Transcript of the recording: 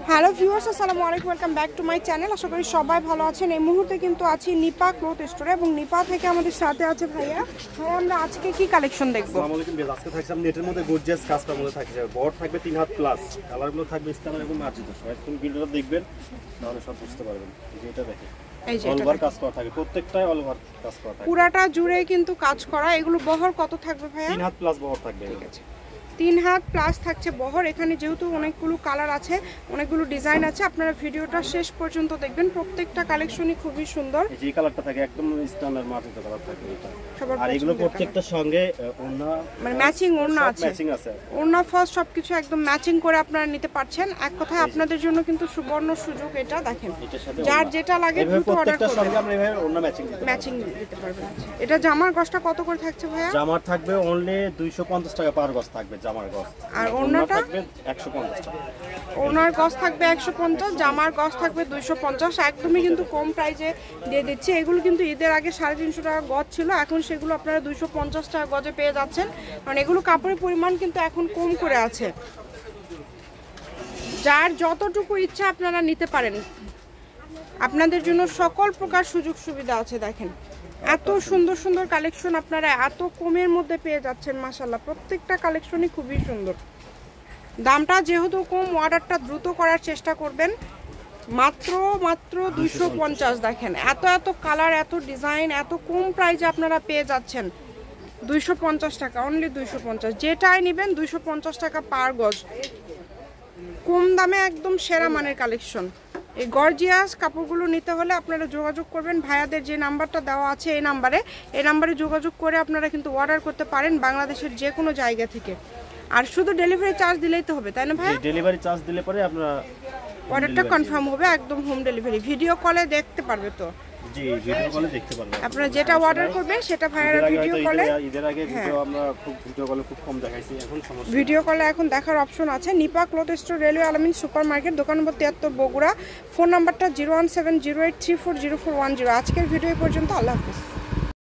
Hello viewers, আসসালামু আলাইকুম, welcome back to my channel. আশা করি সবাই ভালো আছেন। এই মুহূর্তে কিন্তু আছি নিপা ক্লথ স্টোরে এবং নিপা থেকে আমাদের সাথে আছে ভাইয়া। আমরা আজকে কি কালেকশন দেখবো? আসসালামু আলাইকুম। আজকে থাকছে নেটের মধ্যে গর্জিয়াস কাজটার মধ্যে থাকছে, বড় থাকবে 3 হাত প্লাস, কালারগুলো থাকবে স্টাইল এবং মার্জিত। একদম ভিডিওটা দেখবেন তাহলে সব বুঝতে পারবেন। যে এটা দেখেন অল ওভার কাজ করা থাকে, প্রত্যেকটাই অল ওভার কাজ করা থাকে, পুরাটা জুড়ে কিন্তু কাজ করা। এগুলো বহর কত থাকবে ভাইয়া? 3 হাত প্লাস বহর থাকবে। ঠিক আছে, 3 হাত প্লাস থাকছে বহর। এখানে যেহেতু অনেকগুলো কালার আছে, অনেকগুলো ডিজাইন আছে, আপনারা ভিডিওটা শেষ পর্যন্ত দেখবেন। প্রত্যেকটা কালেকশনই খুবই সুন্দর। এই যে কালারটা থাকে একদম স্ট্যান্ডার্ড মার্জিত কালার থাকে এটা। আর এগুলো প্রত্যেকটার সঙ্গে ওড়না মানে ম্যাচিং ওড়না আছে, ম্যাচিং আছে, ওড়না ফার্স্ট সবকিছু একদম ম্যাচিং করে আপনারা নিতে পারছেন। এক কথায় আপনাদের জন্য কিন্তু সুবর্ণ সুযোগ এটা। দেখেন যার যেটা লাগে দ্রুত অর্ডার করবেন। সঙ্গে আমরা এভাবে ওড়না ম্যাচিং দিতে পারবেন। এটা জামার গজটা কত করে থাকছে ভাইয়া? জামার থাকবে অনলি 250 টাকা পার গজ থাকবে জামার গজ। আর ওড়নাটা থাকবে 150 টাকা। ওড়নার গজ থাকবে 150, জামার গজ থাকবে 250। একদমই কিন্তু কম প্রাইসে দিয়ে দিচ্ছে। এগুলো কিন্তু ঈদের আগে 350 টাকা গজ ছিল, এখন সেগুলো আপনারা 250 টাকা গজে পেয়ে যাচ্ছেন। কারণ এগুলো কাপড়ের পরিমাণ কিন্তু এখন কম করে আছে। যার যতটুকু ইচ্ছা আপনারা নিতে পারেন, আপনাদের জন্য সকল প্রকার সুযোগ সুবিধা আছে। দেখেন এত সুন্দর সুন্দর কালেকশন আপনারা এত কমের মধ্যে পেয়ে যাচ্ছেন। মাশাআল্লাহ, প্রত্যেকটা কালেকশনই খুবই সুন্দর। দামটা যেহেতু কম, অর্ডারটা দ্রুত করার চেষ্টা করবেন। মাত্র 250। দেখেন এত কালার, এত ডিজাইন, এত কম প্রাইসে আপনারা পেয়ে যাচ্ছেন। 250 টাকা, অনলি 250। যেটাই নেবেন 250 টাকা পার গজ। কম দামে একদম সেরা মানের কালেকশন। এই গর্জিয়াস কাপড়গুলো নিতে হলে আপনারা যোগাযোগ করবেন ভাইয়াদের যে নাম্বারটা দেওয়া আছে, এই নাম্বারে যোগাযোগ করে আপনারা কিন্তু অর্ডার করতে পারেন বাংলাদেশের যে কোনো জায়গা থেকে। আর শুধু ডেলিভারি চার্জ দিলেই তো হবে, তাই না ভাই? ডেলিভারি চার্জ দিলে পরে আপনারা অর্ডারটা কনফার্ম হবে, একদম হোম ডেলিভারি। ভিডিও কলে দেখতে পারবে তো? জি, ভিডিও কলে দেখতে পারবেন। আপনারা যেটা অর্ডার করবেন সেটা ভাইয়ারা ভিডিও কলে, ঈদের আগে ভিডিও আমরা ভিডিও কলে খুব কম দেখাইছি, এখন সমস্যা ভিডিও কলে এখন দেখার অপশন আছে। নিপা ক্লথ স্টোর, রেলওয়ে আলামিন সুপার মার্কেট, দোকান নম্বর 73, বগুড়া। ফোন নাম্বারটা 01708340410। আজকের ভিডিও পর্যন্ত, আল্লাহ হাফেজ।